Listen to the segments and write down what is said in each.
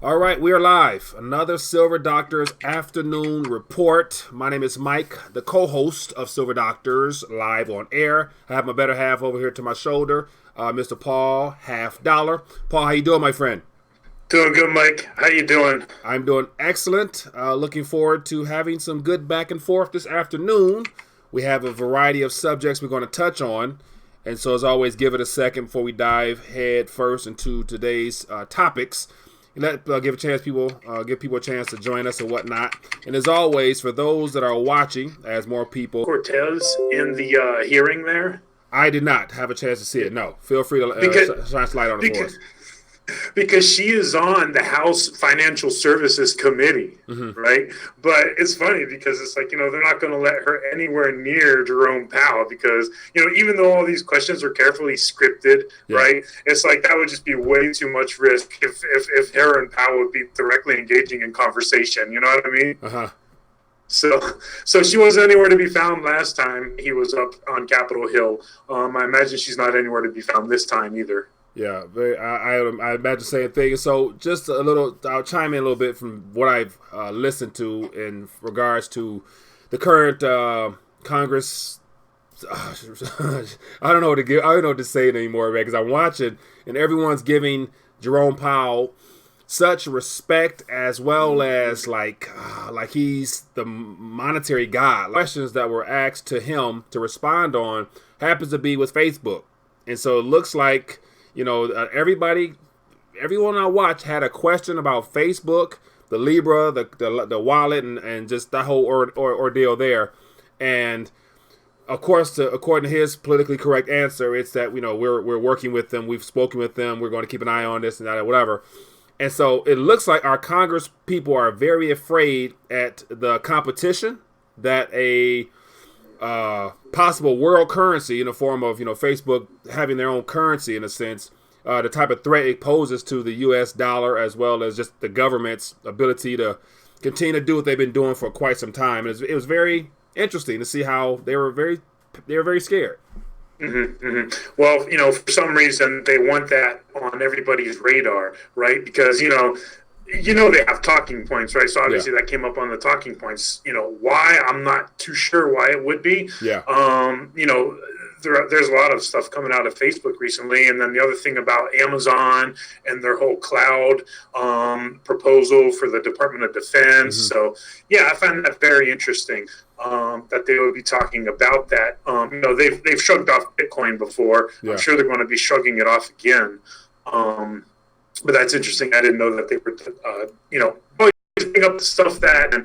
All right, we are live. Another Silver Doctors afternoon report. My name is Mike, the co-host of Silver Doctors live on air. I have my better half over here to my shoulder, Mr. Paul Half Dollar. Paul, how you doing, my friend? Doing good, Mike. How you doing? I'm doing excellent. Looking forward to having some good back and forth this afternoon. We have a variety of subjects we're going to touch on. And so, as always, give it a second before we dive head first into today's topics. Give people a chance to join us and whatnot. And as always, for those that are watching, as more people, Cortez in the hearing there. I did not have a chance to see it. No, feel free to shine light on it for us. Because she is on the House Financial Services Committee, right? But it's funny because it's like, they're not going to let her anywhere near Jerome Powell because, even though all these questions are carefully scripted, right? It's like that would just be way too much risk if her and Powell would be directly engaging in conversation. You know what I mean? Uh-huh. So she wasn't anywhere to be found last time he was up on Capitol Hill. I imagine she's not anywhere to be found this time either. Yeah, I imagine the same thing. So just a little, I'll chime in a little bit from what I've listened to in regards to the current Congress. I don't know what to give. I don't know what to say anymore, man, because I'm watching and everyone's giving Jerome Powell such respect as well as like he's the monetary god. Questions that were asked to him to respond on happens to be with Facebook, and so it looks like. Everyone I watched had a question about Facebook, the Libra, the wallet, and just that whole ordeal there. And of course, according to his politically correct answer, it's that we're working with them, we've spoken with them, we're going to keep an eye on this and that, whatever. And so it looks like our Congress people are very afraid at the competition that a possible world currency in the form of Facebook having their own currency in a sense, the type of threat it poses to the U.S. dollar as well as just the government's ability to continue to do what they've been doing for quite some time. It was very interesting to see how they were very scared. Well, for some reason they want that on everybody's radar, right? Because they have talking points, right? So obviously that came up on the talking points. Why? I'm not too sure why it would be. Yeah. There's a lot of stuff coming out of Facebook recently, and then the other thing about Amazon and their whole cloud proposal for the Department of Defense. So I find that very interesting that they would be talking about that. They've shrugged off Bitcoin before. Yeah. I'm sure they're going to be shrugging it off again. But that's interesting. I didn't know that they were, always bring up the stuff that, and,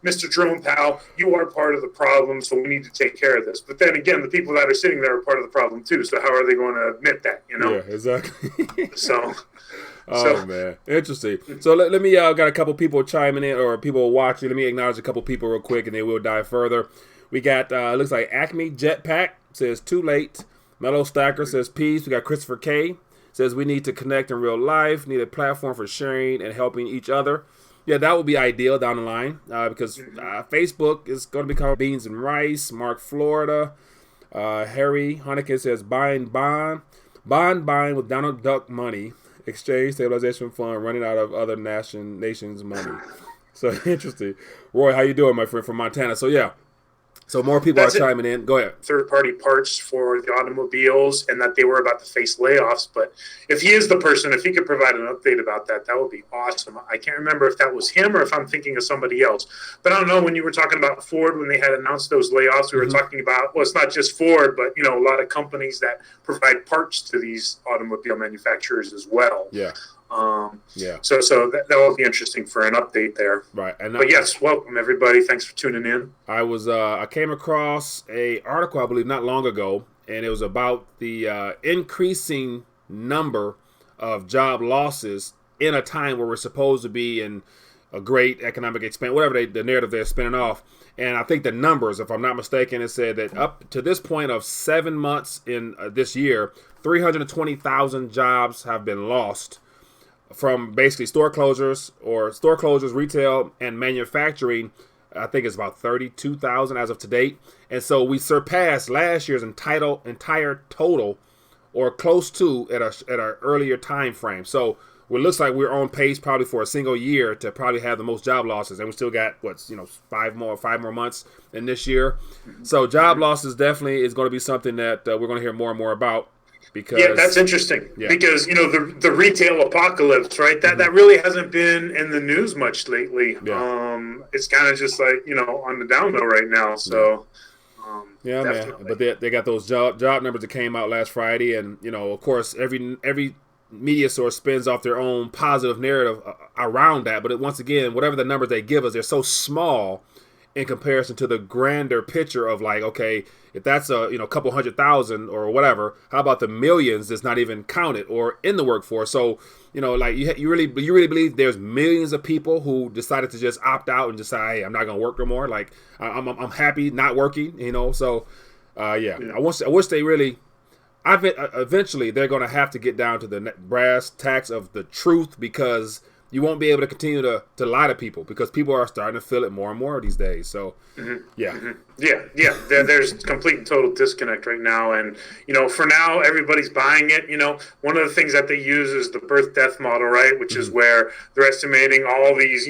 Mr. Jerome Powell, you are part of the problem, so we need to take care of this. But then again, the people that are sitting there are part of the problem too. So how are they going to admit that, Yeah, exactly. So, man. Interesting. So let me, got a couple people chiming in or people watching. Let me acknowledge a couple people real quick and then we'll dive further. We got, looks like Acme Jetpack says too late. Mellow Stacker says peace. We got Christopher K. Says we need to connect in real life, need a platform for sharing and helping each other. Yeah, that would be ideal down the line because Facebook is going to become beans and rice. Mark Florida. Harry Honeycomb says buying bond with Donald Duck money. Exchange stabilization fund running out of other nations' money. So interesting. Roy, how you doing, my friend from Montana? So yeah. So more people are chiming in. Go ahead. Third-party parts for the automobiles and that they were about to face layoffs. But if he is the person, if he could provide an update about that, that would be awesome. I can't remember if that was him or if I'm thinking of somebody else. But I don't know, when you were talking about Ford, when they had announced those layoffs, we were talking about, well, it's not just Ford, but, a lot of companies that provide parts to these automobile manufacturers as well. Yeah. So that will be interesting for an update there. Right. But yes, welcome everybody. Thanks for tuning in. I came across a article, I believe, not long ago, and it was about the increasing number of job losses in a time where we're supposed to be in a great economic expansion, whatever the narrative they're spinning off. And I think the numbers, if I'm not mistaken, it said that up to this point of 7 months in this year, 320,000 jobs have been lost from basically store closures, retail, and manufacturing. I think it's about 32,000 as of to date. And so we surpassed last year's entire total, or close to, at an earlier time frame. So Well, it looks like we're on pace probably for a single year to probably have the most job losses, and we still got 5 more months in this year. So job losses definitely is going to be something that we're going to hear more and more about. Because, that's interesting because the retail apocalypse, right? That really hasn't been in the news much lately. It's kind of just like on the down low right now. So man. But they got those job numbers that came out last Friday, and of course every media source spins off their own positive narrative around that. But once again, whatever the numbers they give us, they're so small in comparison to the grander picture of like, okay, if that's a couple 100,000 or whatever, how about the millions that's not even counted or in the workforce? So like you really believe there's millions of people who decided to just opt out and decide, hey, I'm not gonna work no more. Like I'm happy not working. So I wish they really. Eventually, they're going to have to get down to the brass tacks of the truth, because you won't be able to continue to lie to people, because people are starting to feel it more and more these days. So, there's complete and total disconnect right now. And, for now, everybody's buying it. One of the things that they use is the birth-death model, right, which is where they're estimating all these,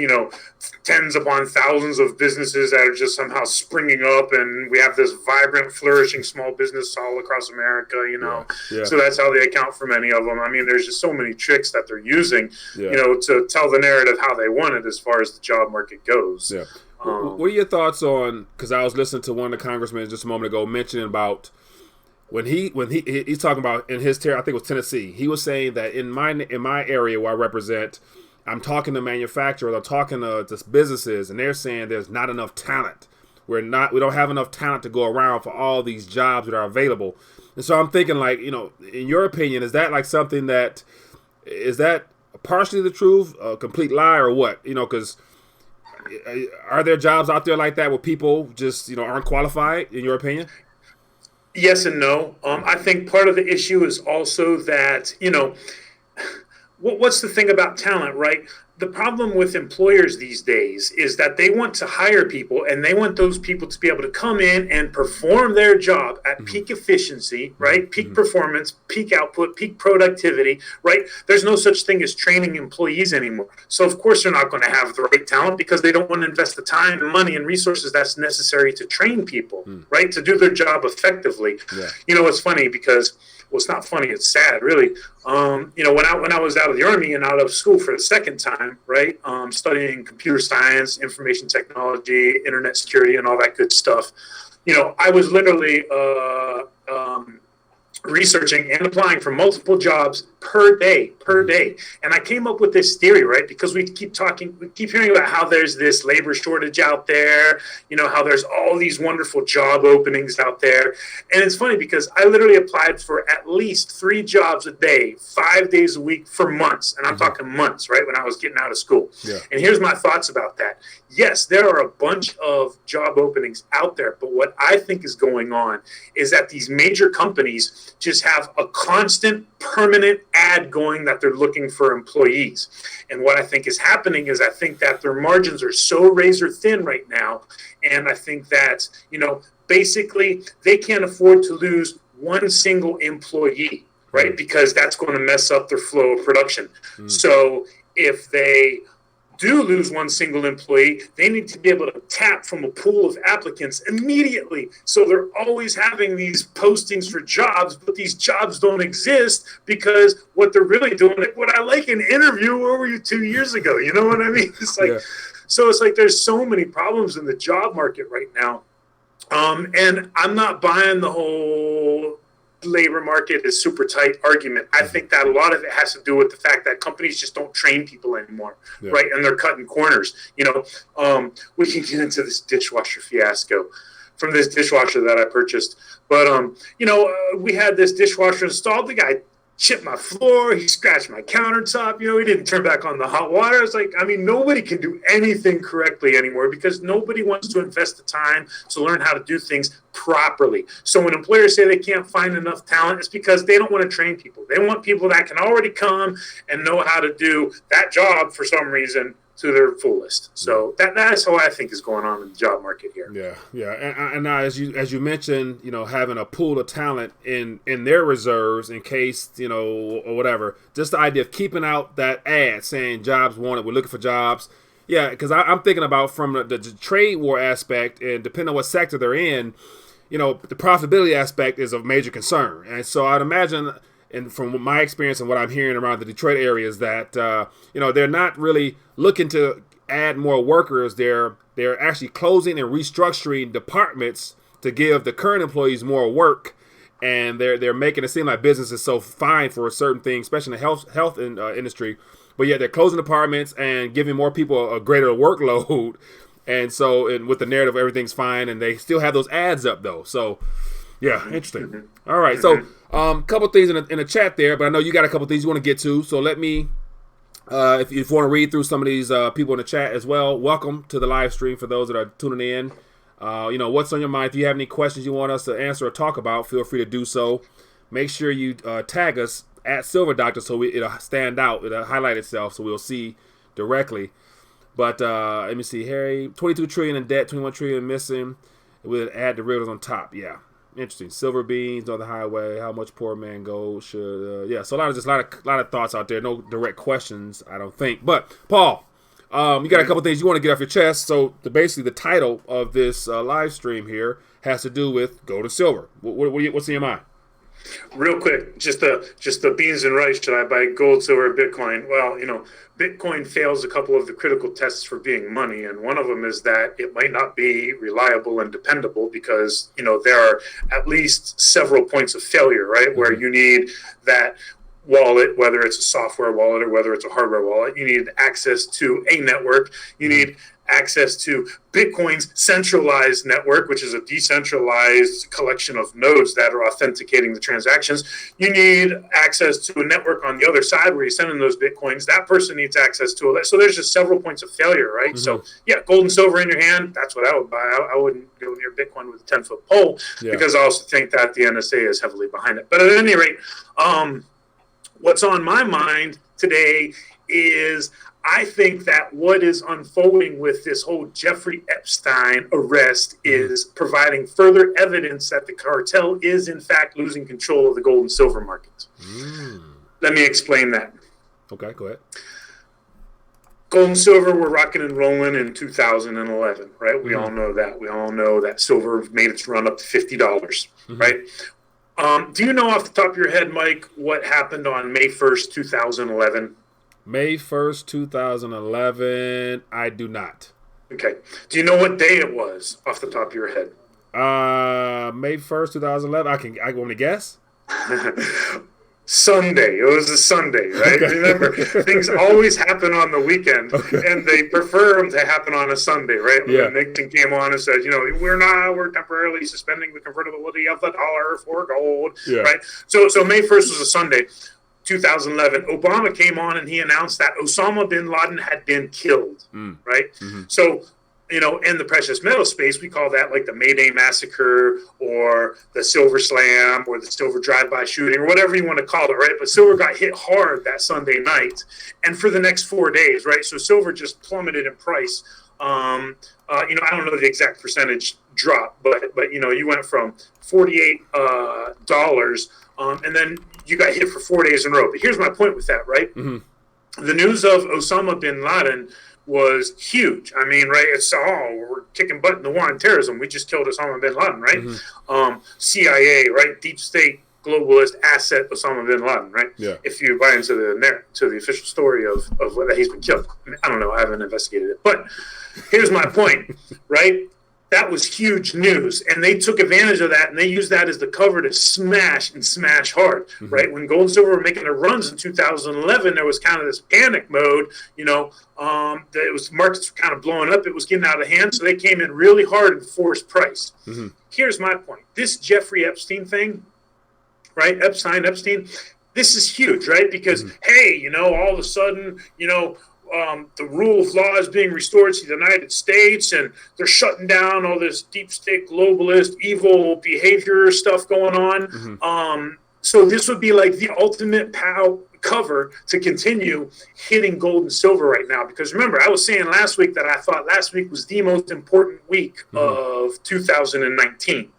tens upon thousands of businesses that are just somehow springing up, and we have this vibrant, flourishing small business all across America, So that's how they account for many of them. I mean, there's just so many tricks that they're using, to tell the narrative how they want it as far as the job market goes. Yeah. What are your thoughts on, because I was listening to one of the congressmen just a moment ago mentioning about when he's talking about in his territory, I think it was Tennessee, he was saying that in my area where I represent, I'm talking to manufacturers, I'm talking to businesses, and they're saying there's not enough talent. We don't have enough talent to go around for all these jobs that are available. And so I'm thinking, like, in your opinion, is that like something is that partially the truth, a complete lie, or what? Because are there jobs out there like that where people just, aren't qualified, in your opinion? Yes and no. I think part of the issue is also that, what's the thing about talent, right? The problem with employers these days is that they want to hire people, and they want those people to be able to come in and perform their job at peak efficiency, right? Peak performance, peak output, peak productivity, right? There's no such thing as training employees anymore. So of course they're not going to have the right talent, because they don't want to invest the time and money and resources that's necessary to train people, right? To do their job effectively. Yeah. It's funny because, well, it's not funny, it's sad, really. When I was out of the Army and out of school for the second time, right, studying computer science, information technology, internet security, and all that good stuff, I was literally researching and applying for multiple jobs per day. And I came up with this theory, right? Because we keep hearing about how there's this labor shortage out there, how there's all these wonderful job openings out there. And it's funny because I literally applied for at least 3 jobs a day, 5 days a week for months. And I'm talking months, right? When I was getting out of school. Yeah. And here's my thoughts about that. Yes, there are a bunch of job openings out there, but what I think is going on is that these major companies just have a constant, permanent ad going that they're looking for employees. And what I think is happening is I think that their margins are so razor thin right now. And I think that, basically they can't afford to lose one single employee, right? Because that's going to mess up their flow of production. So if they do lose one single employee, they need to be able to tap from a pool of applicants immediately. So they're always having these postings for jobs, but these jobs don't exist because what they're really doing, what I like an interview, where were you 2 years ago? You know what I mean? It's like, So it's like there's so many problems in the job market right now. And I'm not buying the whole labor market is super tight argument. I think that a lot of it has to do with the fact that companies just don't train people anymore, right? And they're cutting corners. We can get into this dishwasher fiasco from this dishwasher that I purchased. But, we had this dishwasher installed. The guy chipped my floor. He scratched my countertop. He didn't turn back on the hot water. It's like, nobody can do anything correctly anymore because nobody wants to invest the time to learn how to do things properly. So when employers say they can't find enough talent, it's because they don't want to train people. They want people that can already come and know how to do that job for some reason to their fullest. So that's what I think is going on in the job market here. Yeah. And now, as you mentioned, having a pool of talent in their reserves in case, or whatever. Just the idea of keeping out that ad saying jobs wanted, we're looking for jobs. Yeah, because I'm thinking about from the trade war aspect, and depending on what sector they're in, the profitability aspect is of major concern. And so I'd imagine, and from my experience and what I'm hearing around the Detroit area, is that they're not really looking to add more workers. They're actually closing and restructuring departments to give the current employees more work, and they're making it seem like business is so fine for a certain thing, especially in the health industry. But yet they're closing departments and giving more people a greater workload. And so, with the narrative, everything's fine, and they still have those ads up though. So, yeah, interesting. All right, so couple things in the chat there, but I know you got a couple things you want to get to. So let me, if you want to read through some of these people in the chat as well, welcome to the live stream for those that are tuning in. What's on your mind? If you have any questions you want us to answer or talk about, feel free to do so. Make sure you tag us at Silver Doctor so it'll stand out, it'll highlight itself, so we'll see directly. But let me see, Harry, 22 trillion in debt, 21 trillion missing. We'll add the realtors on top. Yeah, interesting. Silver beans on the highway. How much poor man gold should? So a lot of thoughts out there. No direct questions, I don't think. But Paul, you got a couple things you want to get off your chest. So basically, the title of this live stream here has to do with gold and silver. What's in your mind? Real quick, just the beans and rice. Should I buy gold, silver, Bitcoin? Well, Bitcoin fails a couple of the critical tests for being money, and one of them is that it might not be reliable and dependable because there are at least several points of failure, right? Mm-hmm. Where you need that wallet, whether it's a software wallet or whether it's a hardware wallet, you need access to a network. You need access to Bitcoin's centralized network, which is a decentralized collection of nodes that are authenticating the transactions. You need access to a network on the other side where you send in those Bitcoins. That person needs access to it. So there's just several points of failure, right? Mm-hmm. So yeah, gold and silver in your hand, that's what I would buy. I wouldn't go near Bitcoin with a 10-foot pole because I also think that the NSA is heavily behind it. But at any rate, what's on my mind today is I think that what is unfolding with this whole Jeffrey Epstein arrest is providing further evidence that the cartel is, in fact, losing control of the gold and silver markets. Let me explain that. Okay, go ahead. Gold and silver were rocking and rolling in 2011, right? We all know that. We all know that silver made its run up to $50, right? Do you know off the top of your head, Mike, what happened on May 1st, 2011? May 1st, 2011, I do not. Okay. Do you know what day it was off the top of your head? May 1st, 2011. I want to guess? Sunday. It was a Sunday, right? Okay. Remember, things always happen on the weekend, and they prefer them to happen on a Sunday, right? When Nixon came on and said, we're temporarily suspending the convertibility of the dollar for gold, right? So May 1st was a Sunday. 2011, Obama came on and he announced that Osama Bin Laden had been killed, right? Mm-hmm. So, in the precious metal space, we call that like the May Day Massacre or the Silver Slam or the Silver Drive-By shooting or whatever you want to call it, right? But silver got hit hard that Sunday night and for the next 4 days, right? So silver just plummeted in price. I don't know the exact percentage drop, but you went from $48 and then you got hit for 4 days in a row. But here's my point with that, right? Mm-hmm. The news of Osama Bin Laden was huge. I mean, right, it's, we're kicking butt in the war on terrorism. We just killed Osama Bin Laden, right? Mm-hmm. CIA, right, deep state globalist asset Osama Bin Laden, right? Yeah. If you buy into the official story of whether he's been killed. I don't know. I haven't investigated it. But here's my point, right? That was huge news, and they took advantage of that, and they used that as the cover to smash hard, right? When gold and silver were making their runs in 2011, there was kind of this panic mode, that it was markets were kind of blowing up. It was getting out of hand, so they came in really hard and forced price. Mm-hmm. Here's my point. This Jeffrey Epstein thing, right? Epstein, this is huge, right? Because, hey, all of a sudden, the rule of law is being restored to the United States, and they're shutting down all this deep state globalist evil behavior stuff going on. So this would be like the ultimate cover to continue hitting gold and silver right now. Because remember, I was saying last week that I thought last week was the most important week of 2019.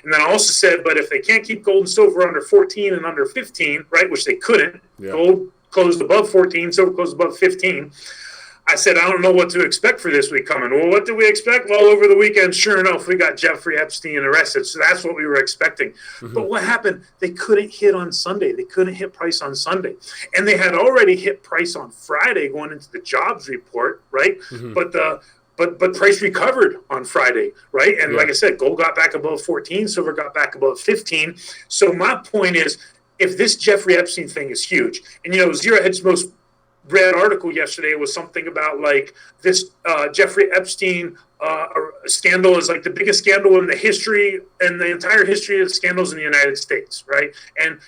And then I also said, but if they can't keep gold and silver under 14 and under 15, right, which they couldn't, gold closed above 14, silver closed above 15. I said, I don't know what to expect for this week coming. Well, what did we expect? Well, over the weekend, sure enough, we got Jeffrey Epstein arrested. So that's what we were expecting. But what happened? They couldn't hit on Sunday. They couldn't hit price on Sunday. And they had already hit price on Friday going into the jobs report, right? But price recovered on Friday, right? And like I said, gold got back above 14, silver got back above 15. So my point is, if this Jeffrey Epstein thing is huge, and, Zero Hedge's most read article yesterday was something about like this Jeffrey Epstein scandal is like the biggest scandal in the entire history of scandals in the United States, right? And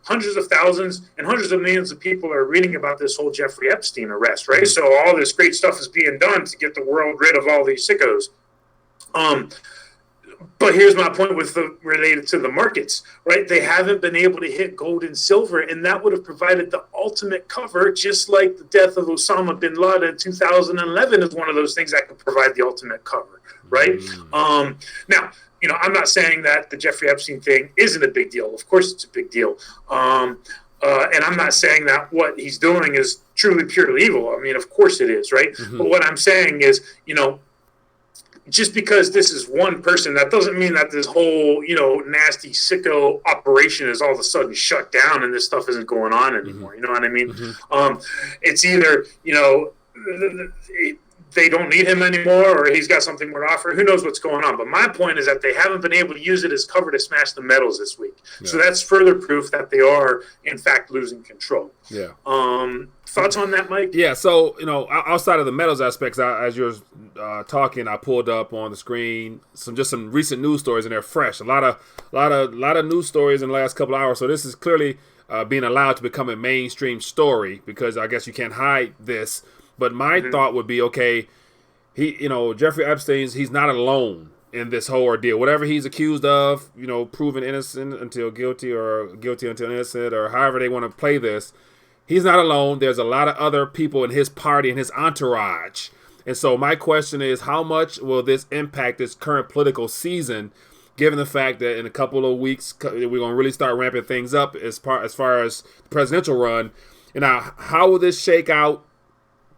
hundreds of thousands and hundreds of millions of people are reading about this whole Jeffrey Epstein arrest, right? So all this great stuff is being done to get the world rid of all these sickos. But here's my point related to the markets, right? They haven't been able to hit gold and silver, and that would have provided the ultimate cover, just like the death of Osama Bin Laden in 2011 is one of those things that could provide the ultimate cover, right? Now, I'm not saying that the Jeffrey Epstein thing isn't a big deal. Of course it's a big deal. And I'm not saying that what he's doing is truly purely evil. I mean, of course it is, right? But what I'm saying is, just because this is one person, that doesn't mean that this whole, nasty sicko operation is all of a sudden shut down and this stuff isn't going on anymore. You know what I mean? It's either, they don't need him anymore or he's got something more to offer. Who knows what's going on? But my point is that they haven't been able to use it as cover to smash the metals this week. So that's further proof that they are, in fact, losing control. Thoughts on that, Mike? Yeah, so, outside of the metals aspects, as you're talking, I pulled up on the screen some recent news stories, and they're fresh. A lot of news stories in the last couple of hours. So this is clearly being allowed to become a mainstream story because I guess you can't hide this. But my thought would be, okay, Jeffrey Epstein's, he's not alone in this whole ordeal. Whatever he's accused of, proven innocent until guilty or guilty until innocent or however they want to play this, he's not alone. There's a lot of other people in his party and his entourage. And so my question is, how much will this impact this current political season, given the fact that in a couple of weeks, we're going to really start ramping things up as far as the presidential run? And now, how will this shake out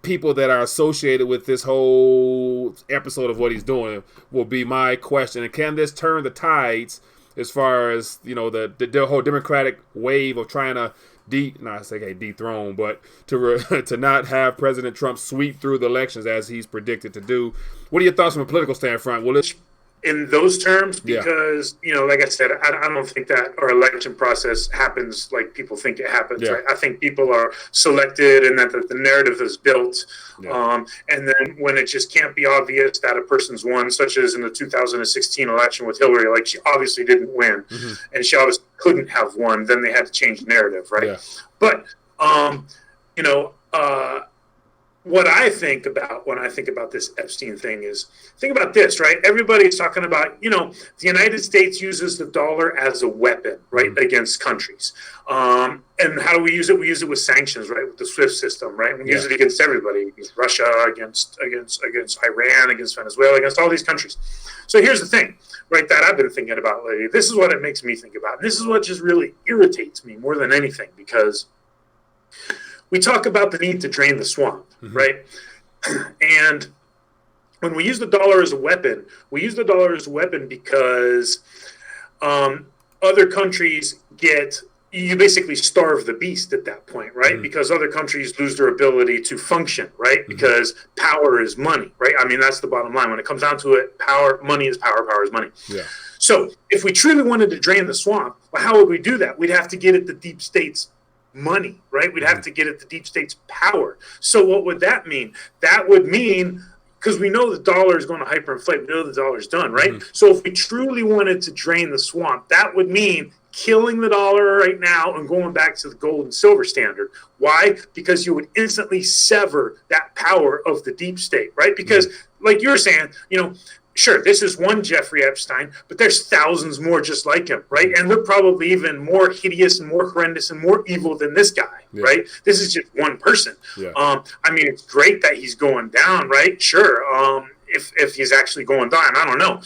people that are associated with this whole episode of what he's doing will be my question. And can this turn the tides as far as, the whole Democratic wave of trying to dethrone, but to not have President Trump sweep through the elections as he's predicted to do? What are your thoughts from a political standpoint? Will it in those terms? Because, like I said, I don't think that our election process happens like people think it happens. Right? I think people are selected and that the narrative is built. And then when it just can't be obvious that a person's won, such as in the 2016 election with Hillary, like she obviously didn't win and she obviously couldn't have won, then they had to change the narrative, right? But, what I think about when I think about this Epstein thing is, think about this, right? Everybody's talking about, the United States uses the dollar as a weapon, right, against countries. And how do we use it? We use it with sanctions, right, with the SWIFT system, right? We use it against everybody, against Russia, against Iran, against Venezuela, against all these countries. So here's the thing, right, that I've been thinking about lately. This is what it makes me think about. And this is what just really irritates me more than anything, because we talk about the need to drain the swamp, right? And when we use the dollar as a weapon, we use the dollar as a weapon because other countries you basically starve the beast at that point, right? Because other countries lose their ability to function, right? Because power is money, right? I mean, that's the bottom line. When it comes down to it, money is power, power is money. So if we truly wanted to drain the swamp, well, how would we do that? We'd have to get at the deep state's money, right? We'd have to get at the deep state's power. So what would that mean? That would mean, because we know the dollar is going to hyperinflate, we know the dollar's done, right? So if we truly wanted to drain the swamp, that would mean killing the dollar right now and going back to the gold and silver standard. Why? Because you would instantly sever that power of the deep state, right? Because like you're saying, sure, this is one Jeffrey Epstein, but there's thousands more just like him, right? And they're probably even more hideous and more horrendous and more evil than this guy, right? This is just one person. I mean, it's great that he's going down, right? Sure. If he's actually going down, I don't know.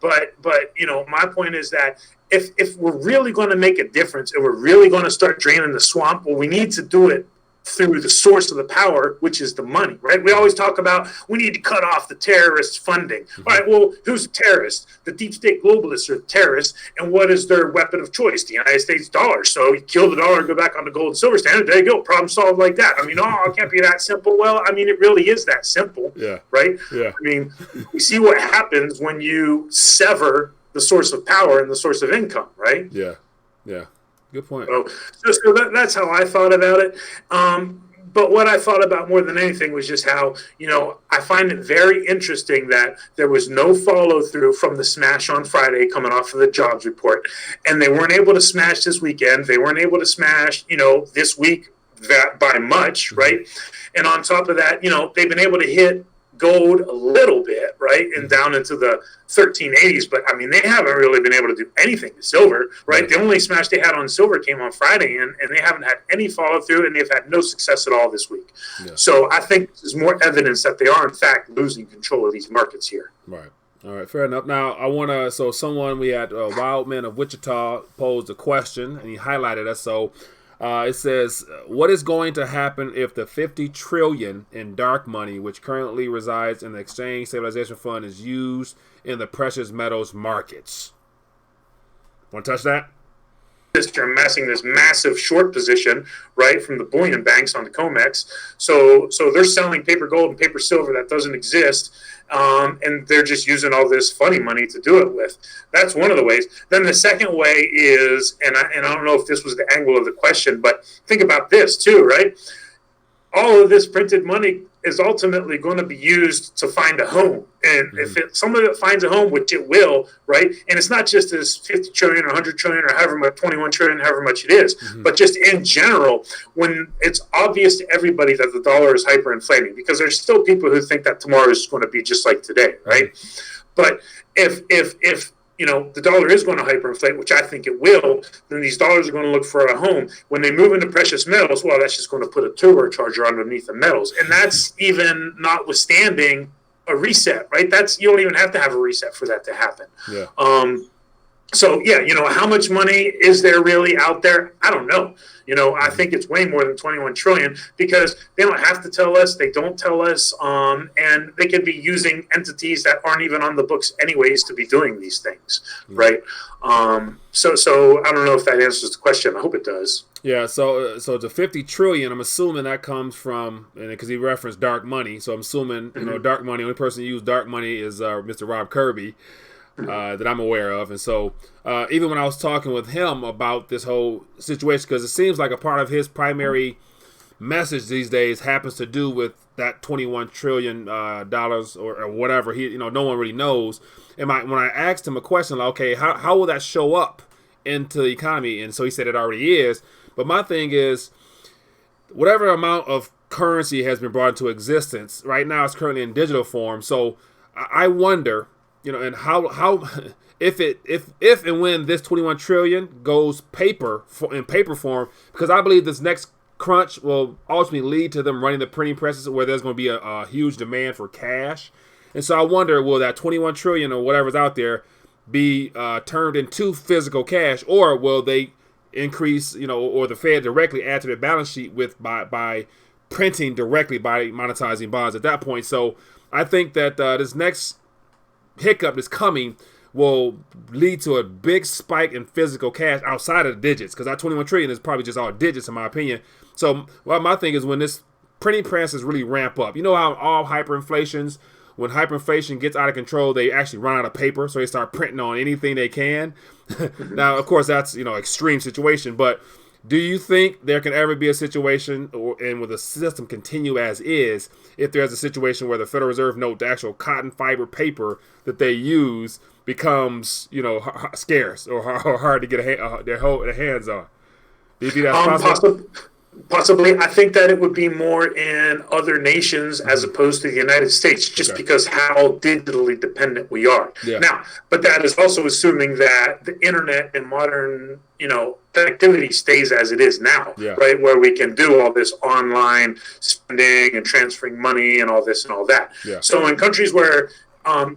But you know, my point is that if we're really going to make a difference and we're really going to start draining the swamp, well, we need to do it through the source of the power, which is the money, right? We always talk about we need to cut off the terrorists' funding. All right, well, who's a terrorist? The deep state globalists are terrorists, and what is their weapon of choice? The United States dollar. So you kill the dollar, go back on the gold and silver standard, there you go, problem solved like that. I mean, it can't be that simple. Well, I mean, it really is that simple, right? I mean, we see what happens when you sever the source of power and the source of income, right? Good point. So that's how I thought about it. But what I thought about more than anything was just how, you know, I find it very interesting that there was no follow through from the smash on Friday coming off of the jobs report. And they weren't able to smash this weekend. They weren't able to smash, you know, this week that by much, right? And on top of that, you know, they've been able to hit gold a little bit, right, and down into the 1380s, but I mean, they haven't really been able to do anything to silver, right? The only smash they had on silver came on Friday, and they haven't had any follow through, and they've had no success at all this week. So I think this is more evidence that they are in fact losing control of these markets here. Right. All right, fair enough. Now, I want to, so someone, we had Wildman of Wichita posed a question, and he highlighted us, so it says, what is going to happen if the $50 trillion in dark money, which currently resides in the Exchange Stabilization Fund, is used in the precious metals markets? Want to touch that? They're amassing this massive short position, right, from the bullion banks on the COMEX. So they're selling paper gold and paper silver that doesn't exist, and they're just using all this funny money to do it with. That's one of the ways. Then the second way is, and I don't know if this was the angle of the question, but think about this too, right? All of this printed money is ultimately going to be used to find a home. And if some of it finds a home, which it will, right? And it's not just this 50 trillion or 100 trillion or however much, 21 trillion, however much it is, but just in general, when it's obvious to everybody that the dollar is hyperinflating, because there's still people who think that tomorrow is going to be just like today, right? But if you know, the dollar is going to hyperinflate, which I think it will, then these dollars are going to look for a home. When they move into precious metals, well, that's just going to put a turbocharger underneath the metals. And that's even notwithstanding a reset, right? You don't even have to have a reset for that to happen. So, yeah, you know, how much money is there really out there? I don't know. You know, I think it's way more than 21 trillion because they don't have to tell us. They don't tell us. And they could be using entities that aren't even on the books anyways to be doing these things, right? So I don't know if that answers the question. I hope it does. Yeah, so the 50 trillion, I'm assuming that comes from, and because he referenced dark money, so I'm assuming, you know, dark money, the only person who used dark money is Mr. Rob Kirby. That I'm aware of. And so even when I was talking with him about this whole situation, because it seems like a part of his primary message these days happens to do with that $21 trillion or whatever. He, you know, no one really knows. And when I asked him a question like, okay, how will that show up into the economy? And so he said it already is. But my thing is, whatever amount of currency has been brought into existence, right now it's currently in digital form. So I wonder, you know, and how if and when this 21 trillion goes in paper form, because I believe this next crunch will ultimately lead to them running the printing presses where there's going to be a huge demand for cash. And so I wonder, will that 21 trillion or whatever's out there be turned into physical cash, or will they increase, you know, or the Fed directly add to their balance sheet by printing directly, by monetizing bonds at that point? So I think that this next hiccup that's coming will lead to a big spike in physical cash outside of the digits, because that 21 trillion is probably just all digits in my opinion. So my thing is, when this printing presses really ramp up, you know how all hyperinflations, when hyperinflation gets out of control, they actually run out of paper, so they start printing on anything they can. Now, of course, that's, you know, extreme situation, but do you think there can ever be a situation, and will the system continue as is, if there's a situation where the Federal Reserve note, the actual cotton fiber paper that they use, becomes, you know, scarce or hard to get their hands on? Do you think that's possible? Possibly. I think that it would be more in other nations as opposed to the United States, just because how digitally dependent we are. Yeah. Now, but that is also assuming that the internet and modern, connectivity stays as it is now, right? Where we can do all this online spending and transferring money and all this and all that. Yeah. So in countries where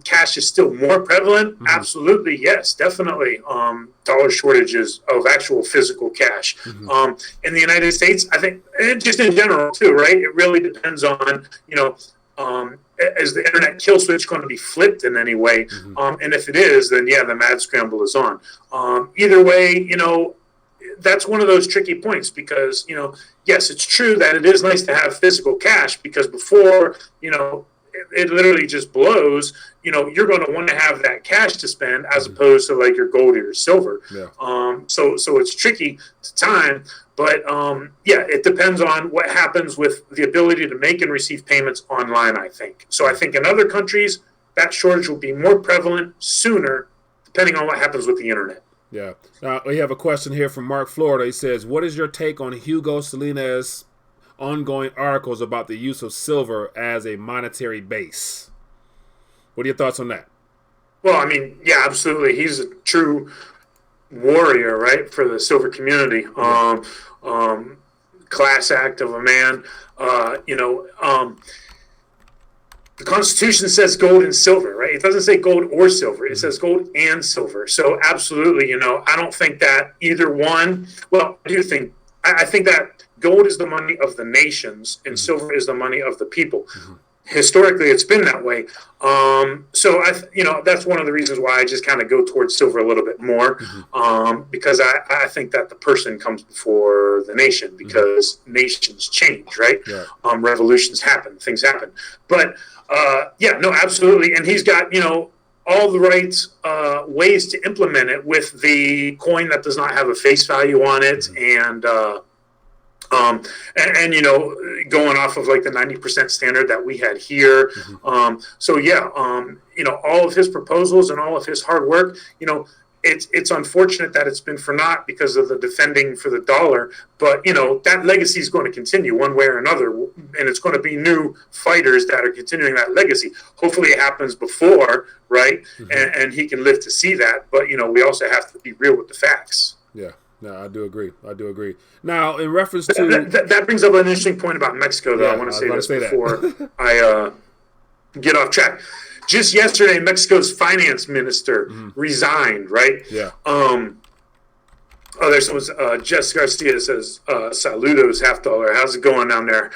cash is still more prevalent, absolutely, yes, definitely. Dollar shortages of actual physical cash. In the United States, I think, and just in general too, right? It really depends on, is the internet kill switch going to be flipped in any way? And if it is, then the mad scramble is on. Either way, that's one of those tricky points because, yes, it's true that it is nice to have physical cash because before, it literally just blows, you're going to want to have that cash to spend as opposed to like your gold or your silver. So it's tricky to time, but it depends on what happens with the ability to make and receive payments online, I think. So I think in other countries, that shortage will be more prevalent sooner, depending on what happens with the internet. Yeah. Now, we have a question here from Mark Florida. He says, what is your take on Hugo Salinas' ongoing articles about the use of silver as a monetary base? What are your thoughts on that? Well, I mean, yeah, absolutely. He's a true warrior, right, for the silver community. Class act of a man. The Constitution says gold and silver, right? It doesn't say gold or silver. It says gold and silver. So absolutely, I don't think that either one. Well, I think that gold is the money of the nations and silver is the money of the people. Historically, it's been that way. So that's one of the reasons why I just kind of go towards silver a little bit more, because I think that the person comes before the nation because nations change, right? Revolutions happen, things happen. But no, absolutely. And he's got, all the right ways to implement it with the coin that does not have a face value on it and going off of like the 90% standard that we had here. All of his proposals and all of his hard work, it's unfortunate that it's been for naught because of the defending for the dollar, but that legacy is going to continue one way or another, and it's going to be new fighters that are continuing that legacy. Hopefully it happens before, right? And he can live to see that, but we also have to be real with the facts. No, I do agree. Now, in reference to... That brings up an interesting point about Mexico, though. I want to say this before I get off track. Just yesterday, Mexico's finance minister resigned, right? There's someone, Jess Garcia says, saludos, $50. How's it going down there?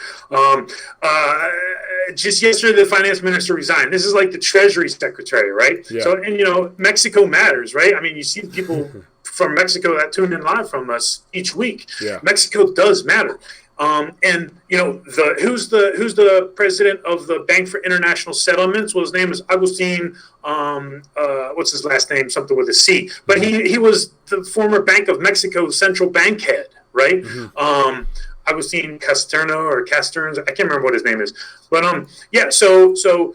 Just yesterday, the finance minister resigned. This is like the Treasury Secretary, right? So, and Mexico matters, right? I mean, you see people from Mexico that tune in live from us each week. Mexico does matter. And who's the president of the Bank for International Settlements? Well, his name is Agustin. What's his last name? Something with a C. But he was the former Bank of Mexico central bank head, right? Agustin Casterns. I can't remember what his name is. But so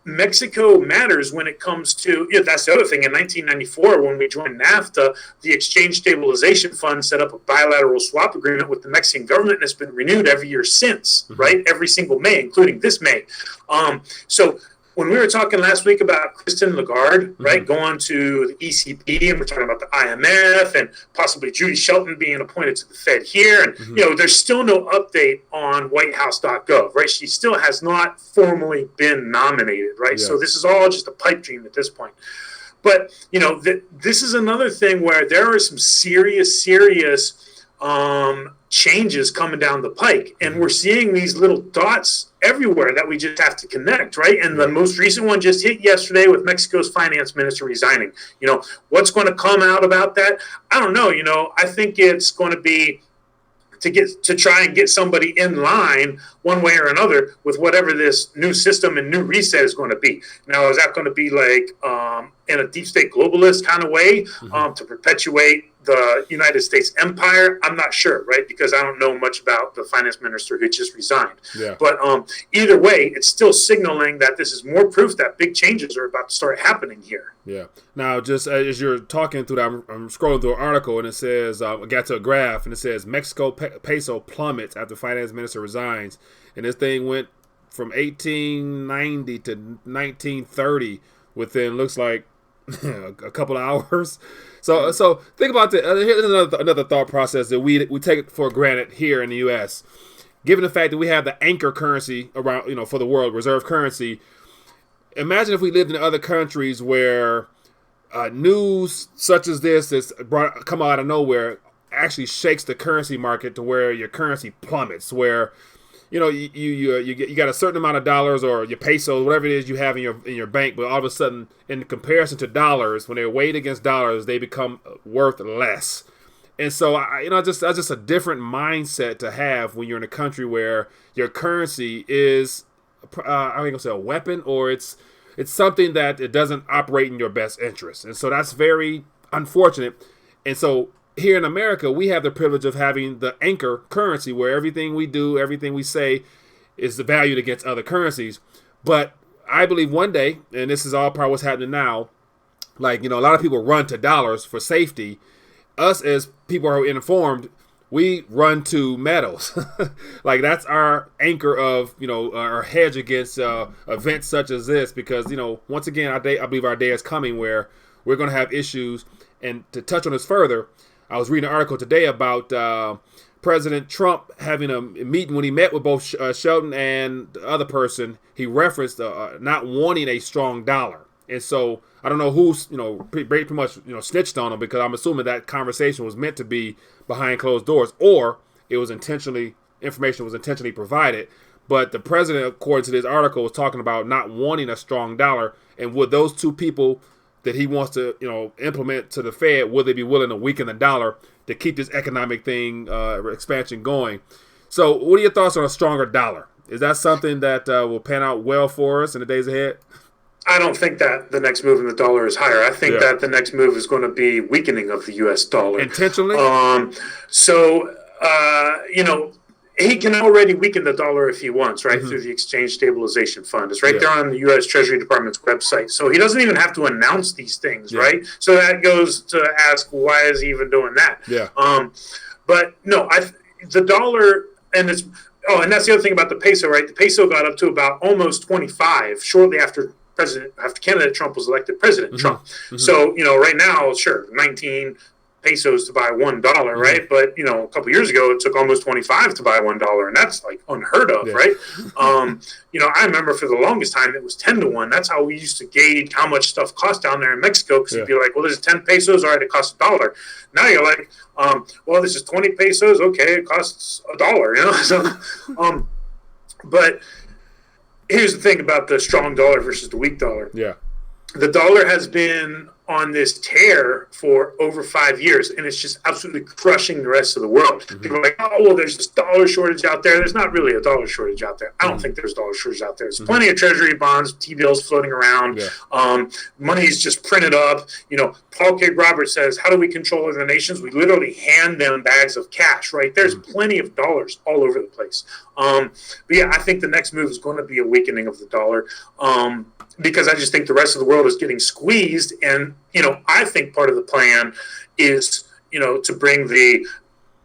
Mexico matters when it comes to, that's the other thing. In 1994, when we joined NAFTA, the Exchange Stabilization Fund set up a bilateral swap agreement with the Mexican government, and it's been renewed every year since, right? Every single May, including this May. So when we were talking last week about Christine Lagarde, right, going to the ECB, and we're talking about the IMF and possibly Judy Shelton being appointed to the Fed here, and there's still no update on WhiteHouse.gov, right? She still has not formally been nominated, right? So this is all just a pipe dream at this point. But this is another thing where there are some serious changes coming down the pike, and we're seeing these little dots everywhere that we just have to connect, right? And the most recent one just hit yesterday with Mexico's finance minister resigning. What's going to come out about that? I don't know. I think it's going to be to try and get somebody in line one way or another with whatever this new system and new reset is going to be. Now, is that going to be like in a deep state globalist kind of way to perpetuate the United States empire, I'm not sure, right? Because I don't know much about the finance minister who just resigned. Yeah. But either way, it's still signaling that this is more proof that big changes are about to start happening here. Yeah. Now, just as you're talking through that, I'm scrolling through an article, and it says, I got to a graph, and it says Mexico peso plummets after finance minister resigns. And this thing went from 1890 to 1930 within, looks like, a couple of hours. So think about that. Here's another thought process that we take it for granted here in the U.S. Given the fact that we have the anchor currency around, for the world, reserve currency. Imagine if we lived in other countries where news such as this that's come out of nowhere actually shakes the currency market to where your currency plummets, where you got a certain amount of dollars or your pesos, whatever it is you have in your bank, but all of a sudden, in comparison to dollars, when they're weighed against dollars, they become worth less. And so, that's just a different mindset to have when you're in a country where your currency is, I ain't gonna say a weapon, or it's something that it doesn't operate in your best interest. And so that's very unfortunate. And so, here in America, we have the privilege of having the anchor currency where everything we do, everything we say is valued against other currencies. But I believe one day, and this is all part of what's happening now, like, a lot of people run to dollars for safety. Us as people who are informed, we run to metals. Like, that's our anchor of, our hedge against events such as this, because, once again, I believe our day is coming where we're going to have issues. And to touch on this further, I was reading an article today about President Trump having a meeting when he met with both Shelton and the other person. He referenced not wanting a strong dollar. And so I don't know who's, pretty much, snitched on him, because I'm assuming that conversation was meant to be behind closed doors, or it was information was intentionally provided. But the president, according to this article, was talking about not wanting a strong dollar. And would those two people that he wants to, implement to the Fed, will they be willing to weaken the dollar to keep this economic thing, expansion going? So what are your thoughts on a stronger dollar? Is that something that will pan out well for us in the days ahead? I don't think that the next move in the dollar is higher. I think that the next move is going to be weakening of the U.S. dollar. Intentionally? He can already weaken the dollar if he wants, right, through the Exchange Stabilization Fund. It's right there on the U.S. Treasury Department's website. So he doesn't even have to announce these things, right? So that goes to ask, why is he even doing that? Yeah. But no, the dollar, and it's, and that's the other thing about the peso, right? The peso got up to about almost 25 shortly after candidate Trump was elected President Trump. So, right now, sure, 19 pesos to buy $1, right? But a couple years ago, it took almost 25 to buy $1, and that's like unheard of, right? I remember for the longest time it was 10 to 1. That's how we used to gauge how much stuff cost down there in Mexico, because you'd be like, well, this is 10 pesos, all right, it costs $1. Now you're like, well, this is 20 pesos, okay, it costs $1, So, but here's the thing about the strong dollar versus the weak dollar. Yeah. The dollar has been on this tear for over 5 years, and it's just absolutely crushing the rest of the world. People are like, oh, well, there's this dollar shortage out there. There's not really a dollar shortage out there. I don't think there's a dollar shortage out there. There's plenty of treasury bonds, T-bills floating around. Money's just printed up. Paul K. Roberts says, how do we control other nations? We literally hand them bags of cash, right? There's plenty of dollars all over the place. But yeah, I think the next move is going to be a weakening of the dollar. Because I just think the rest of the world is getting squeezed. And, I think part of the plan is, to bring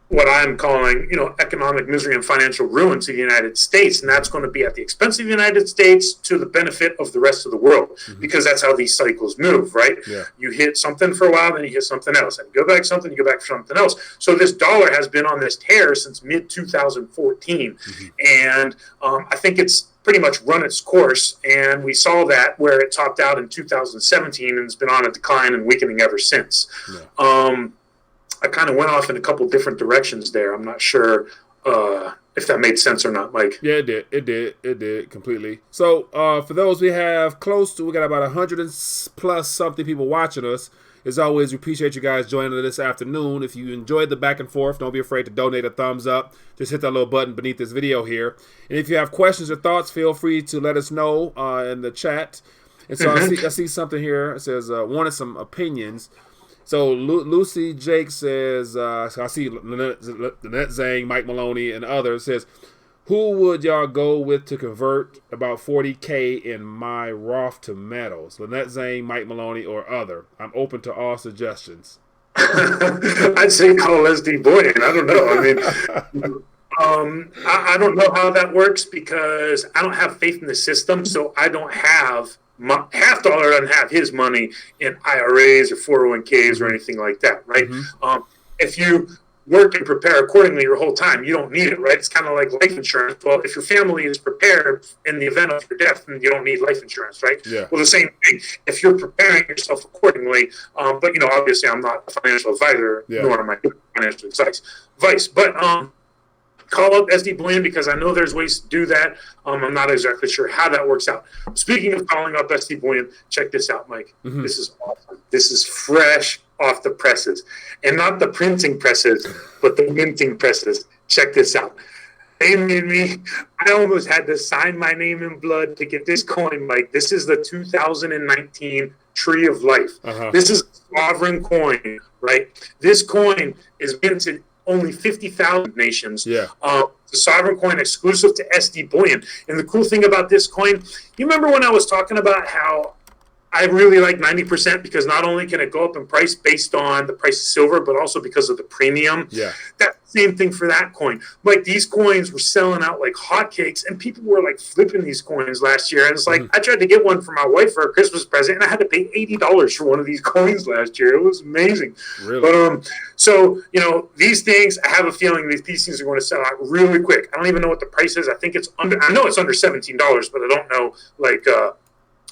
what I'm calling, economic misery and financial ruin to the United States. And that's going to be at the expense of the United States to the benefit of the rest of the world, because that's how these cycles move, right? Yeah. You hit something for a while, then you hit something else, and you go back something, you go back for something else. So this dollar has been on this tear since mid-2014. And I think it's pretty much run its course, and we saw that where it topped out in 2017 and it's been on a decline and weakening ever since. I kind of went off in a couple different directions there. I'm not sure if that made sense or not, Mike. Yeah, it did completely. So for those we got about 100 and plus something people watching us. As always, we appreciate you guys joining us this afternoon. If you enjoyed the back and forth, don't be afraid to donate a thumbs up. Just hit that little button beneath this video here. And if you have questions or thoughts, feel free to let us know in the chat. And so I see something here. It says, wanted some opinions. So Lucy Jake says, so I see Lynette Zhang, Mike Maloney, and others says, who would y'all go with to convert about $40K in my Roth to metals? Lynette Zhang, Mike Maloney, or other? I'm open to all suggestions. I'd say call SD Boyan. I don't know. I mean, I don't know how that works because I don't have faith in the system, so I don't have half dollar doesn't have his money in IRAs or 401ks or anything like that, right? Mm-hmm. If you work and prepare accordingly your whole time, you don't need it, right? It's kind of like life insurance. Well, if your family is prepared in the event of your death, then you don't need life insurance, right? Yeah. Well, the same thing, if you're preparing yourself accordingly, but, obviously I'm not a financial advisor, nor am I giving financial advice, but call up SD Boyan because I know there's ways to do that. I'm not exactly sure how that works out. Speaking of calling up SD Boyan, check this out, Mike. Mm-hmm. This is awesome. This is fresh off the presses. And not the printing presses, but the minting presses. Check this out. They made me, I almost had to sign my name in blood to get this coin, Mike. This is the 2019 Tree of Life. Uh-huh. This is a sovereign coin, right? This coin is minted only 50,000 nations. Yeah. The sovereign coin exclusive to SD Boyan. And the cool thing about this coin, you remember when I was talking about how I really like 90% because not only can it go up in price based on the price of silver, but also because of the premium. Yeah. That same thing for that coin. Like these coins were selling out like hotcakes and people were like flipping these coins last year. And it's like, I tried to get one for my wife for a Christmas present and I had to pay $80 for one of these coins last year. It was amazing. Really? But, so, these things, I have a feeling these things are going to sell out really quick. I don't even know what the price is. I think it's I know it's under $17, but I don't know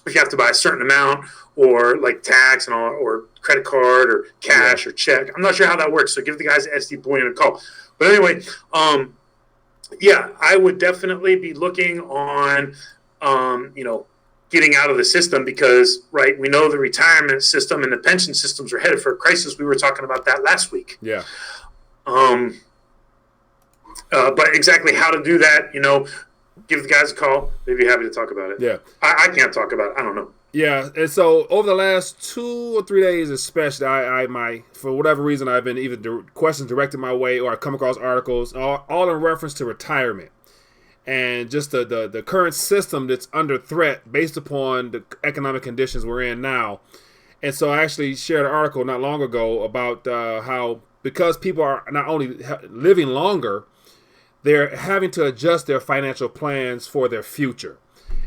if you have to buy a certain amount or like tax and all, or credit card or cash or check. I'm not sure how that works. So give the guys at SD Boyan a call. But anyway, I would definitely be looking on, getting out of the system because, right, we know the retirement system and the pension systems are headed for a crisis. We were talking about that last week. Yeah. But exactly how to do that, give the guys a call. They'd be happy to talk about it. Yeah. I can't talk about it. I don't know. Yeah. And so over the last 2 or 3 days, especially, I for whatever reason, I've been either questions directed my way or I come across articles all in reference to retirement and just the current system that's under threat based upon the economic conditions we're in now. And so I actually shared an article not long ago about how because people are not only living longer, they're having to adjust their financial plans for their future.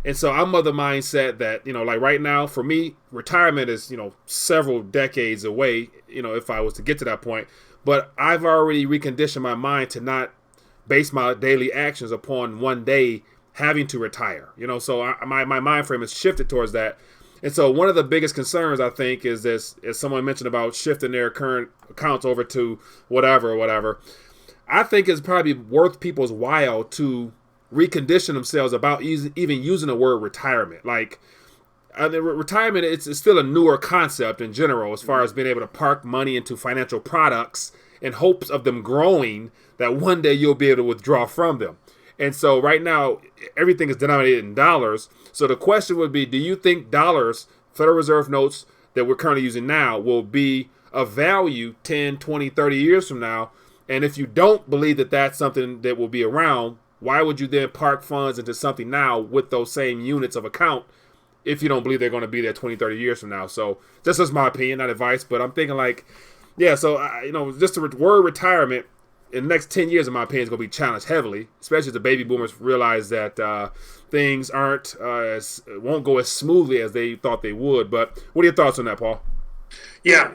And so I'm of the mindset that, like right now, for me, retirement is, several decades away, if I was to get to that point. But I've already reconditioned my mind to not base my daily actions upon one day having to retire. So my mind frame is shifted towards that. And so one of the biggest concerns, I think, is this, as someone mentioned about shifting their current accounts over to whatever. I think it's probably worth people's while to recondition themselves about even using the word retirement. Like, retirement, it's still a newer concept in general as far as being able to park money into financial products in hopes of them growing that one day you'll be able to withdraw from them. And so right now, everything is denominated in dollars. So the question would be, do you think dollars, Federal Reserve notes that we're currently using now, will be of value 10, 20, 30 years from now? And if you don't believe that that's something that will be around, why would you then park funds into something now with those same units of account if you don't believe they're going to be there 20, 30 years from now? So this is my opinion, not advice, but I'm thinking just the word retirement in the next 10 years, in my opinion, is going to be challenged heavily, especially as the baby boomers realize that things won't go as smoothly as they thought they would. But what are your thoughts on that, Paul? Yeah,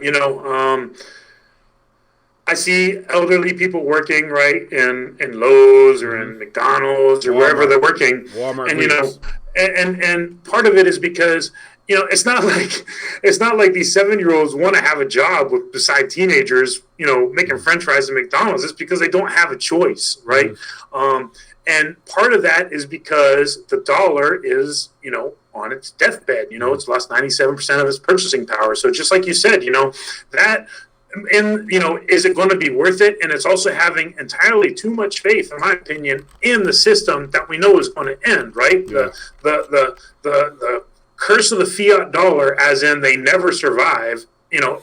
I see elderly people working right in Lowe's or in McDonald's or Walmart, wherever they're working, Walmart, and and part of it is because it's not like these 7-year-olds want to have a job beside teenagers making French fries at McDonald's. It's because they don't have a choice, right? Mm-hmm. And part of that is because the dollar is on its deathbed. It's lost 97% of its purchasing power. So just like you said, that. And, is it going to be worth it? And it's also having entirely too much faith, in my opinion, in the system that we know is going to end, right? Yeah. The curse of the fiat dollar, as in they never survive,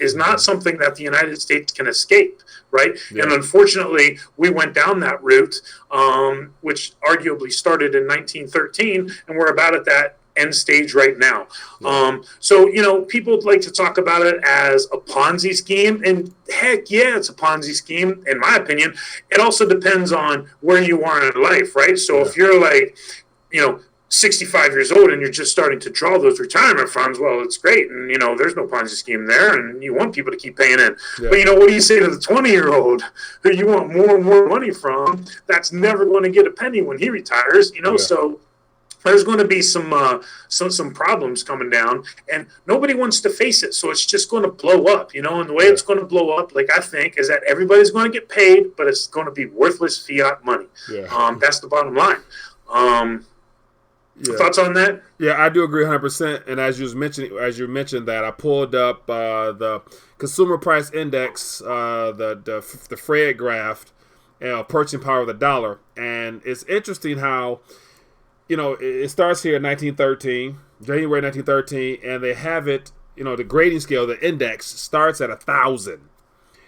is not something that the United States can escape, right? Yeah. And unfortunately, we went down that route, which arguably started in 1913, and we're about at that end stage right now. Yeah. So, people like to talk about it as a Ponzi scheme, and heck yeah, it's a Ponzi scheme, in my opinion. It also depends on where you are in life, right? So if you're like, 65 years old and you're just starting to draw those retirement funds, well, it's great. And, there's no Ponzi scheme there and you want people to keep paying in. Yeah. But, what do you say to the 20-year-old who you want more and more money from that's never going to get a penny when he retires, Yeah. So there's going to be some problems coming down and nobody wants to face it. So it's just going to blow up, and the way it's going to blow up, like I think, is that everybody's going to get paid, but it's going to be worthless fiat money. Yeah. That's the bottom line. Yeah. Thoughts on that? Yeah, I do agree 100%. And as you mentioned that, I pulled up the Consumer Price Index, the Fred graph, purchasing power of the dollar, and it's interesting how, it starts here in 1913, January 1913, and they have it, the grading scale, the index starts at 1,000,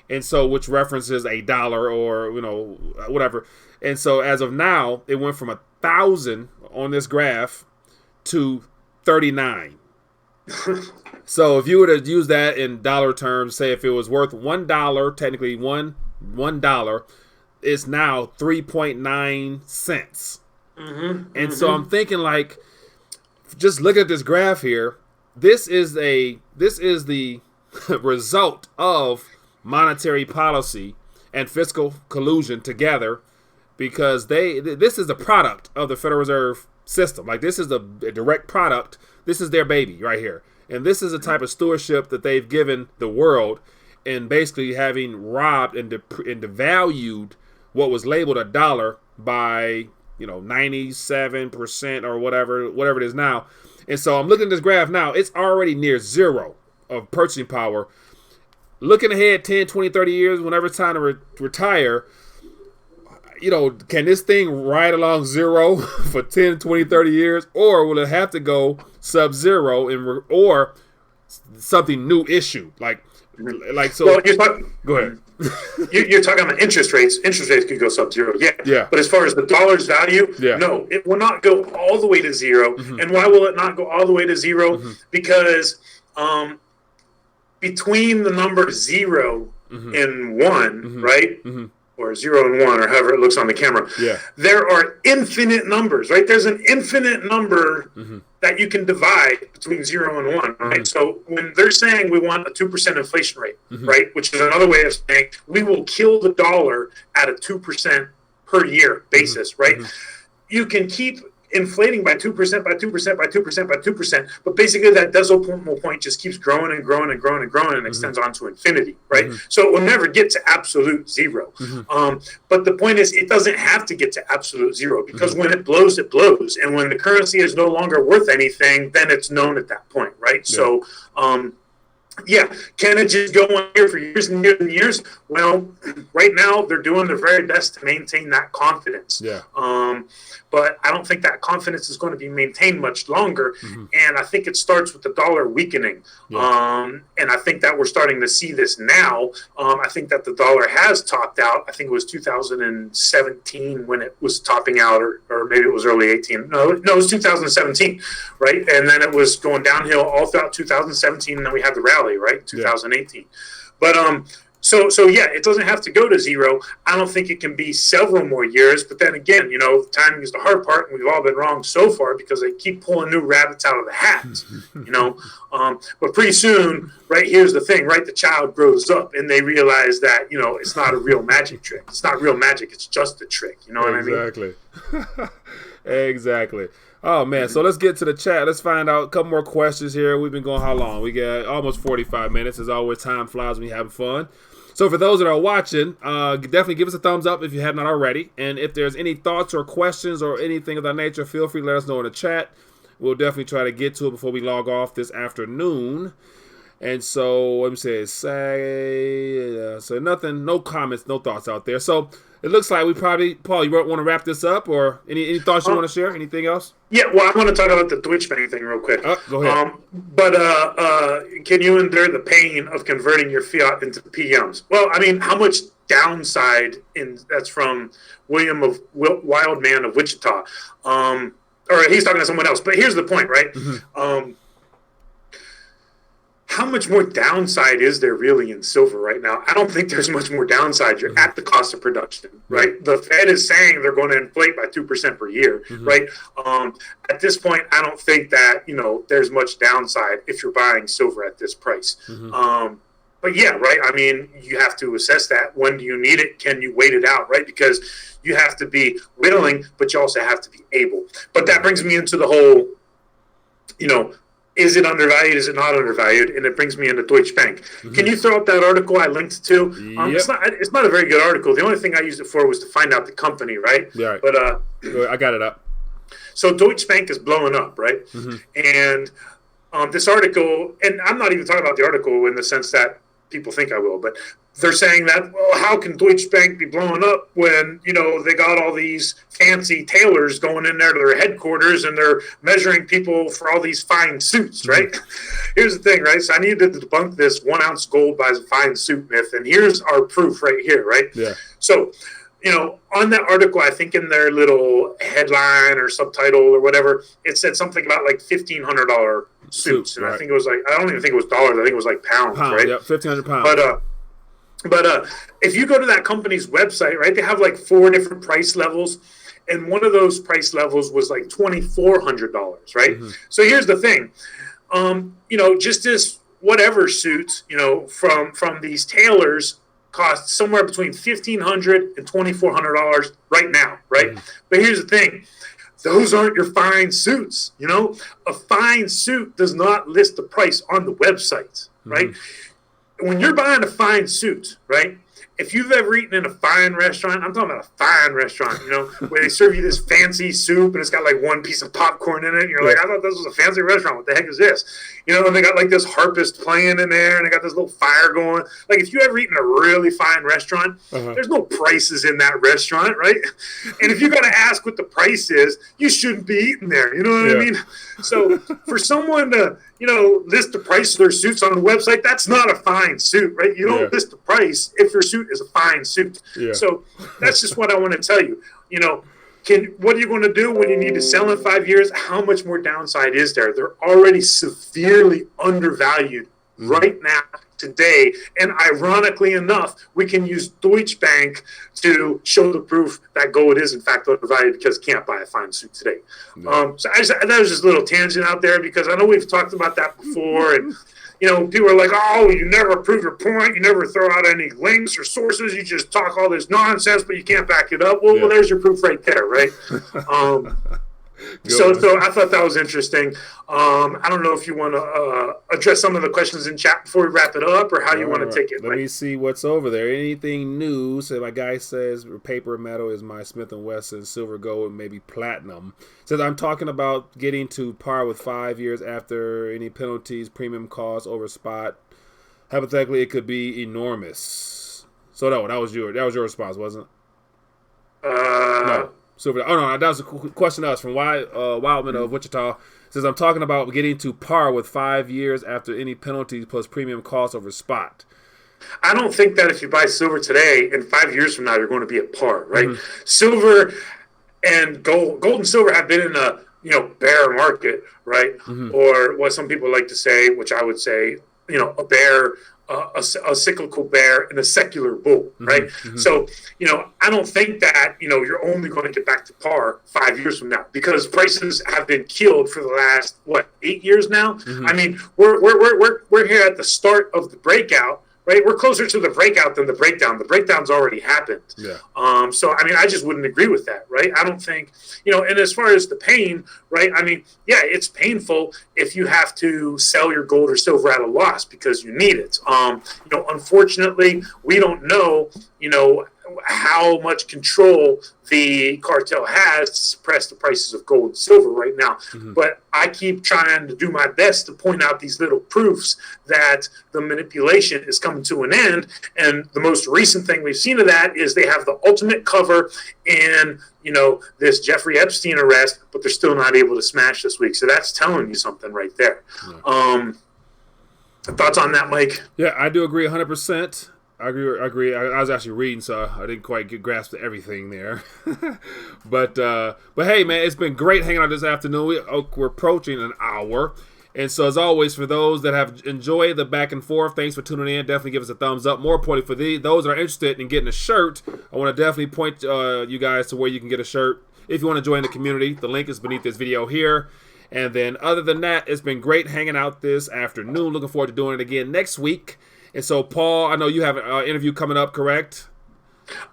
and so which references $1 or whatever, and so as of now, it went from 1,000 on this graph to 39. So if you were to use that in dollar terms, say if it was worth $1, technically $1, it's now 3.9 cents. And so I'm thinking, like, just look at this graph here. This is the result of monetary policy and fiscal collusion together. Because this is a product of the Federal Reserve System. Like, this is a direct product. This is their baby right here. And this is the type of stewardship that they've given the world in basically having robbed and devalued what was labeled a dollar by, 97% or whatever it is now. And so I'm looking at this graph now. It's already near zero of purchasing power. Looking ahead 10, 20, 30 years, whenever it's time to retire, can this thing ride along zero for 10, 20, 30 years? Or will it have to go sub-zero or something new issue? So. Well, go ahead. You're talking about interest rates. Interest rates could go sub-zero, yeah. But as far as the dollar's value, no, it will not go all the way to zero. Mm-hmm. And why will it not go all the way to zero? Mm-hmm. Because between the number 0 and 1, right? Mm-hmm. Or 0 and 1, or however it looks on the camera. Yeah. There are infinite numbers, right? There's an infinite number that you can divide between 0 and 1, right? So when they're saying we want a 2% inflation rate, right, which is another way of saying we will kill the dollar at a 2% per year basis, right? You can keep inflating by 2%, by 2%, by 2%, by 2%, but basically that decimal point just keeps growing and growing and growing and growing and extends on to infinity, right? So it will never get to absolute zero. But the point is, it doesn't have to get to absolute zero, because when it blows, it blows. And when the currency is no longer worth anything, then it's known at that point, right? Yeah. So, can it just go on here for years and years and years? Well, right now they're doing their very best to maintain that confidence. Yeah. But I don't think that confidence is going to be maintained much longer. And I think it starts with the dollar weakening. Yeah. And I think that we're starting to see this now. I think that the dollar has topped out. I think it was 2017 when it was topping out, or maybe it was early 18. No, it was 2017, right? And then it was going downhill all throughout 2017, and then we had the rally, right? 2018. But So it doesn't have to go to zero. I don't think it can be several more years. But then again, timing is the hard part, and we've all been wrong so far because they keep pulling new rabbits out of the hat. But pretty soon, right, here's the thing, right? The child grows up and they realize that, it's not a real magic trick. It's not real magic. It's just a trick. You know what I mean? Exactly. Exactly. Oh, man. So let's get to the chat. Let's find out a couple more questions here. We've been going how long? We got almost 45 minutes. As always, time flies when you're having fun. So for those that are watching, definitely give us a thumbs up if you have not already. And if there's any thoughts or questions or anything of that nature, feel free to let us know in the chat. We'll definitely try to get to it before we log off this afternoon. And so let me so nothing, no comments, no thoughts out there. So it looks like we probably, Paul, you want to wrap this up, or any thoughts you want to share? Anything else? Yeah, well, I want to talk about the Twitch bank thing real quick. Go ahead. But can you endure the pain of converting your fiat into PMs? Well, I mean, how much downside that's from William of Wildman of Wichita. Or he's talking to someone else. But here's the point, right? Mm-hmm. How much more downside is there really in silver right now? I don't think there's much more downside. You're at the cost of production, right? The Fed is saying they're going to inflate by 2% per year, right? At this point, I don't think that, there's much downside if you're buying silver at this price. But yeah, right? I mean, you have to assess that. When do you need it? Can you wait it out, right? Because you have to be willing, but you also have to be able. But that brings me into the whole, is it undervalued? Is it not undervalued? And it brings me into Deutsche Bank. Can you throw up that article I linked to? It's not a very good article. The only thing I used it for was to find out the company, right? Yeah. But I got it up. So Deutsche Bank is blowing up, right? And this article, and I'm not even talking about the article in the sense that people think I will, but they're saying that, well, how can Deutsche Bank be blowing up when, they got all these fancy tailors going in there to their headquarters and they're measuring people for all these fine suits, right? Here's the thing, right? So I needed to debunk this 1 ounce gold buys a fine suit myth. And here's our proof right here, right? Yeah. So, on that article, I think in their little headline or subtitle or whatever, it said something about like $1,500 suits. And I think it was I don't even think it was dollars. I think it was like pounds, right? Yeah, 1,500 pounds. But if you go to that company's website, right, they have like 4 different price levels. And one of those price levels was like $2,400, right? So here's the thing. Just this whatever suits, from these tailors cost somewhere between $1,500 and $2,400 right now, right? But here's the thing. Those aren't your fine suits, A fine suit does not list the price on the website, right? When you're buying a fine suit, right, if you've ever eaten in a fine restaurant, I'm talking about a fine restaurant, where they serve you this fancy soup and it's got like one piece of popcorn in it. And you're like, I thought this was a fancy restaurant. What the heck is this? And they got like this harpist playing in there and they got this little fire going. Like if you ever eaten a really fine restaurant, there's no prices in that restaurant, right? And if you got to ask what the price is, you shouldn't be eating there. You know what I mean? So for someone to, list the price of their suits on the website, that's not a fine suit, right? You don't list the price if your suit is a fine suit. So that's just what I want to tell you. What are you going to do when you need to sell in 5 years? How much more downside is there? They're already severely undervalued right now, today. And ironically enough, we can use Deutsche Bank to show the proof that gold is in fact undervalued because you can't buy a fine suit today. So that was just a little tangent out there because I know we've talked about that before. And people are like, oh, you never prove your point. You never throw out any links or sources. You just talk all this nonsense, but you can't back it up. Well, there's your proof right there, right? So I thought that was interesting. I don't know if you want to address some of the questions in chat before we wrap it up or how you want to take it. Let me see what's over there. Anything new? So my guy says paper and metal is my Smith & Wesson, silver, gold, and maybe platinum. Says I'm talking about getting to par with 5 years after any penalties, premium costs over spot. Hypothetically, it could be enormous. So no, that was your response, wasn't it? No. Silver. Oh no, that was a question to us from Wildman of Wichita. Says I'm talking about getting to par with 5 years after any penalties plus premium costs over spot. I don't think that if you buy silver today and 5 years from now you're going to be at par, right? Silver and gold and silver have been in a bear market, right? Or what some people like to say, which I would say, a bear. A cyclical bear and a secular bull, right? So, I don't think that, you're only going to get back to par 5 years from now because prices have been killed for the last, 8 years now? I mean, we're here at the start of the breakout, right? We're closer to the breakout than the breakdown. The breakdown's already happened. So, I mean, I just wouldn't agree with that, right? I don't think, and as far as the pain, right? I mean, yeah, it's painful if you have to sell your gold or silver at a loss because you need it. Unfortunately, we don't know, how much control the cartel has to suppress the prices of gold and silver right now. But I keep trying to do my best to point out these little proofs that the manipulation is coming to an end. And the most recent thing we've seen of that is they have the ultimate cover in, this Jeffrey Epstein arrest, but they're still not able to smash this week. So that's telling you something right there. Thoughts on that, Mike? Yeah, I do agree 100%. I agree. I was actually reading, so I didn't quite grasp everything there. but hey, man, it's been great hanging out this afternoon. We're approaching an hour. And so, as always, for those that have enjoyed the back and forth, thanks for tuning in. Definitely give us a thumbs up. More importantly, for those that are interested in getting a shirt, I want to definitely point you guys to where you can get a shirt. If you want to join the community, the link is beneath this video here. And then, other than that, it's been great hanging out this afternoon. Looking forward to doing it again next week. And so, Paul, I know you have an interview coming up, correct?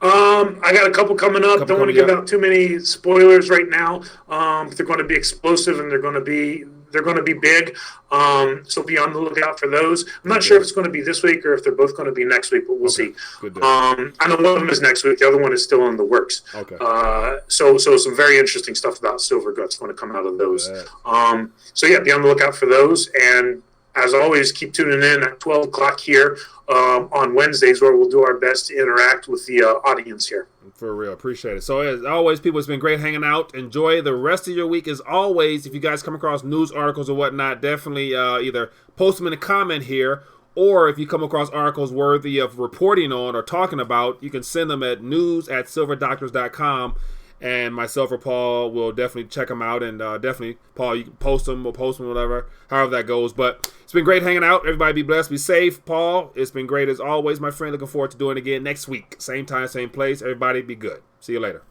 I got a couple coming up. Don't want to give out too many spoilers right now. They're going to be explosive and they're going to be big. So be on the lookout for those. I'm not sure if it's going to be this week or if they're both going to be next week, but we'll see. I know one of them is next week. The other one is still in the works. Okay. So some very interesting stuff about silver guts going to come out of those. So yeah, be on the lookout for those. And as always, keep tuning in at 12 o'clock here on Wednesdays, where we'll do our best to interact with the audience here. For real. Appreciate it. So, as always, people, it's been great hanging out. Enjoy the rest of your week. As always, if you guys come across news articles or whatnot, definitely either post them in a comment here, or if you come across articles worthy of reporting on or talking about, you can send them at news@silverdoctors.com. And myself or Paul will definitely check them out. And definitely, Paul, you can post them. We'll post them, whatever, however that goes. But it's been great hanging out. Everybody be blessed. Be safe. Paul, it's been great as always, my friend. Looking forward to doing it again next week. Same time, same place. Everybody be good. See you later.